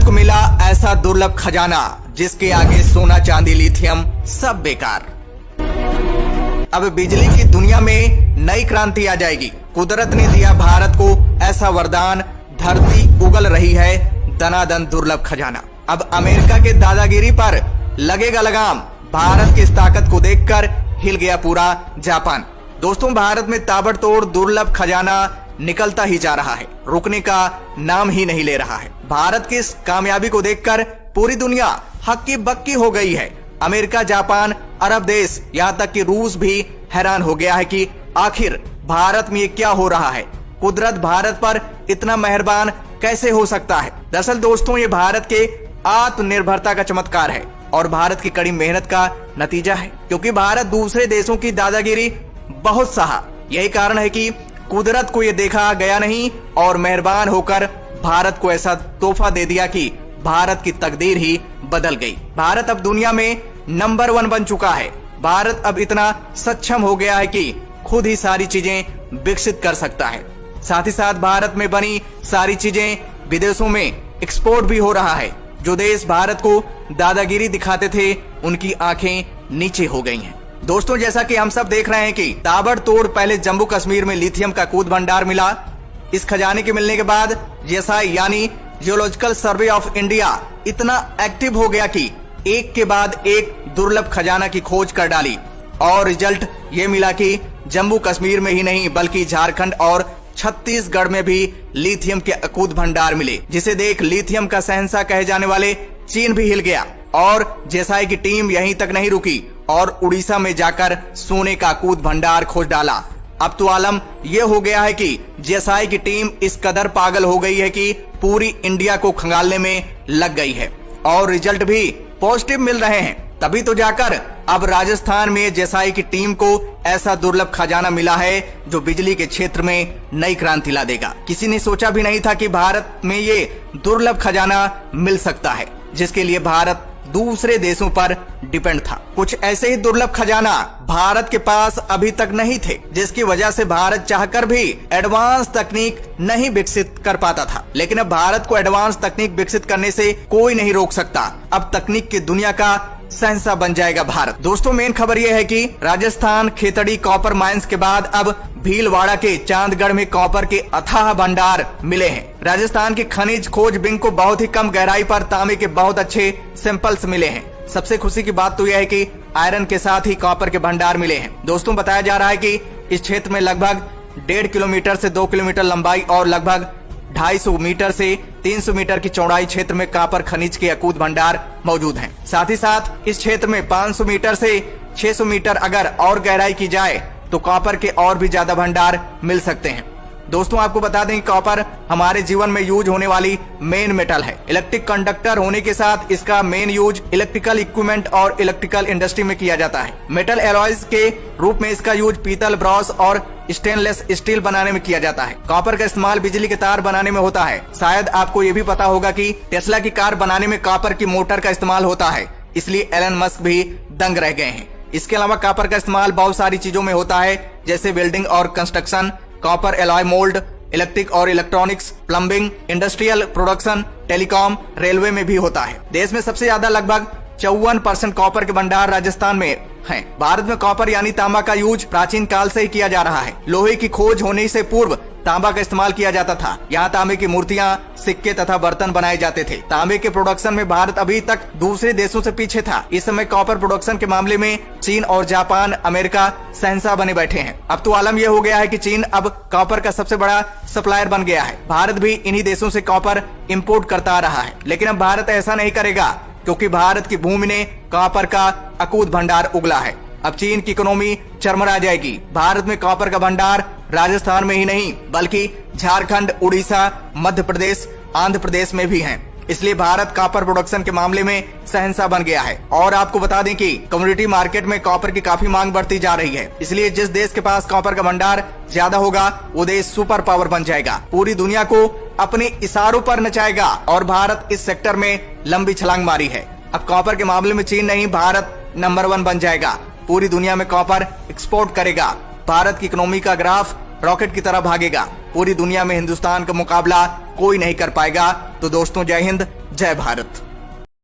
भारत को मिला ऐसा दुर्लभ खजाना जिसके आगे सोना चांदी लिथियम सब बेकार। अब बिजली की दुनिया में नई क्रांति आ जाएगी। कुदरत ने दिया भारत को ऐसा वरदान, धरती उगल रही है दनादन दुर्लभ खजाना। अब अमेरिका के दादागिरी पर लगेगा लगाम। भारत की इस ताकत को देखकर हिल गया पूरा जापान। दोस्तों, भारत में ताबड़तोड़ दुर्लभ खजाना निकलता ही जा रहा है, रुकने का नाम ही नहीं ले रहा है। भारत की इस कामयाबी को देखकर पूरी दुनिया हक्की बक्की हो गई है। अमेरिका, जापान, अरब देश, यहाँ तक कि रूस भी हैरान हो गया है कि आखिर भारत में ये क्या हो रहा है। कुदरत भारत पर इतना मेहरबान कैसे हो सकता है। दरअसल दोस्तों, ये भारत के आत्मनिर्भरता का चमत्कार है और भारत की कड़ी मेहनत का नतीजा है, क्योंकि भारत दूसरे देशों की दादागिरी बहुत सहा। यही कारण है कि कुदरत को ये देखा गया नहीं और मेहरबान होकर भारत को ऐसा तोहफा दे दिया कि भारत की तकदीर ही बदल गई। भारत अब दुनिया में नंबर 1 बन चुका है। भारत अब इतना सक्षम हो गया है कि खुद ही सारी चीजें विकसित कर सकता है। साथ ही साथ भारत में बनी सारी चीजें विदेशों में एक्सपोर्ट भी हो रहा है। जो देश भारत को दादागिरी दिखाते थे, उनकी आंखें नीचे हो गई हैं। दोस्तों, जैसा कि हम सब देख रहे हैं कि ताबड़तोड़ पहले जम्मू कश्मीर में लिथियम का कूद भंडार मिला। इस खजाने के मिलने के बाद जीएसआई यानी जियोलॉजिकल सर्वे ऑफ इंडिया इतना एक्टिव हो गया कि एक के बाद एक दुर्लभ खजाना की खोज कर डाली और रिजल्ट ये मिला कि जम्मू कश्मीर में ही नहीं बल्कि झारखंड और छत्तीसगढ़ में भी लिथियम के अकूत भंडार मिले, जिसे देख लिथियम का शहंशाह कहे जाने वाले चीन भी हिल गया। और जीएसआई की टीम यहीं तक नहीं रुकी और उड़ीसा में जाकर सोने का अकूत भंडार खोज डाला। अब तो आलम यह हो गया है कि जीएसआई की टीम इस कदर पागल हो गई है कि पूरी इंडिया को खंगालने में लग गई है और रिजल्ट भी पॉजिटिव मिल रहे हैं। तभी तो जाकर अब राजस्थान में जीएसआई की टीम को ऐसा दुर्लभ खजाना मिला है जो बिजली के क्षेत्र में नई क्रांति ला देगा। किसी ने सोचा भी नहीं था कि भारत में ये दुर्लभ खजाना मिल सकता है, जिसके लिए भारत दूसरे देशों पर डिपेंड था। कुछ ऐसे ही दुर्लभ खजाना भारत के पास अभी तक नहीं थे, जिसकी वजह से भारत चाहकर भी एडवांस तकनीक नहीं विकसित कर पाता था। लेकिन अब भारत को एडवांस तकनीक विकसित करने से कोई नहीं रोक सकता। अब तकनीक की दुनिया का शहंशाह बन जाएगा भारत। दोस्तों, मेन खबर यह है कि राजस्थान खेतड़ी कॉपर माइंस के बाद अब भीलवाड़ा के चांदगढ़ में कॉपर के अथाह भंडार मिले हैं। राजस्थान की खनिज खोज विंग को बहुत ही कम गहराई पर तांबे के बहुत अच्छे सैंपल्स मिले हैं। सबसे खुशी की बात तो यह है कि आयरन के साथ ही कॉपर के भंडार मिले हैं। दोस्तों, बताया जा रहा है कि इस क्षेत्र में लगभग 1.5 किलोमीटर से 2 किलोमीटर लंबाई और लगभग 250 मीटर से 300 मीटर की चौड़ाई क्षेत्र में कॉपर खनिज के अकूत भंडार मौजूद हैं। साथ ही साथ इस क्षेत्र में 500 मीटर से 600 मीटर अगर और गहराई की जाए तो कॉपर के और भी ज्यादा भंडार मिल सकते हैं। दोस्तों, आपको बता दें कि कॉपर हमारे जीवन में यूज होने वाली मेन मेटल है। इलेक्ट्रिक कंडक्टर होने के साथ इसका मेन यूज इलेक्ट्रिकल इक्विपमेंट और इलेक्ट्रिकल इंडस्ट्री में किया जाता है। मेटल एलॉयज के रूप में इसका यूज पीतल, ब्रॉस और स्टेनलेस स्टील बनाने में किया जाता है। कॉपर का इस्तेमाल बिजली के तार बनाने में होता है। शायद आपको ये भी पता होगा कि टेस्ला की कार बनाने में कॉपर की मोटर का इस्तेमाल होता है, इसलिए एलन मस्क भी दंग रह गए हैं। इसके अलावा कॉपर का इस्तेमाल बहुत सारी चीजों में होता है, जैसे वेल्डिंग और construction, copper alloy mould, electric और electronics, plumbing, industrial production, telecom, railway में भी होता है। देश में सबसे ज्यादा लगभग 54% कॉपर के भंडार राजस्थान में हैं। भारत में कॉपर यानी तांबा का यूज प्राचीन काल से ही किया जा रहा है। लोहे की खोज होने से पूर्व तांबा का इस्तेमाल किया जाता था। यहाँ तांबे की मूर्तियां, सिक्के तथा बर्तन बनाए जाते थे। तांबे के प्रोडक्शन में भारत अभी तक दूसरे देशों से पीछे था। इस समय कॉपर प्रोडक्शन के मामले में चीन और जापान, अमेरिका शहंशाह बने बैठे हैं। अब तो आलम यह हो गया है कि चीन अब कॉपर का सबसे बड़ा सप्लायर बन गया है। भारत भी इन्हीं देशों से कॉपर इम्पोर्ट करता आ रहा है। लेकिन अब भारत ऐसा नहीं करेगा, क्योंकि भारत की भूमि ने कॉपर का अकूत भंडार उगला है। अब चीन की इकोनॉमी चरमरा जाएगी। भारत में कॉपर का भंडार राजस्थान में ही नहीं बल्कि झारखंड, उड़ीसा, मध्य प्रदेश, आंध्र प्रदेश में भी हैं। इसलिए भारत कॉपर प्रोडक्शन के मामले में शहंशाह बन गया है। और आपको बता दें कि कम्युनिटी मार्केट में कॉपर की काफी मांग बढ़ती जा रही है। इसलिए जिस देश के पास कॉपर का भंडार ज्यादा होगा वो देश सुपर पावर बन जाएगा, पूरी दुनिया को अपने इशारों पर नचाएगा। और भारत इस सेक्टर में लंबी छलांग मारी है। अब कॉपर के मामले में चीन नहीं, भारत नंबर 1 बन जाएगा। पूरी दुनिया में कॉपर एक्सपोर्ट करेगा। भारत की इकोनॉमी का ग्राफ रॉकेट की तरह भागेगा। पूरी दुनिया में हिंदुस्तान का मुकाबला कोई नहीं कर पाएगा। तो दोस्तों, जय हिंद, जय भारत।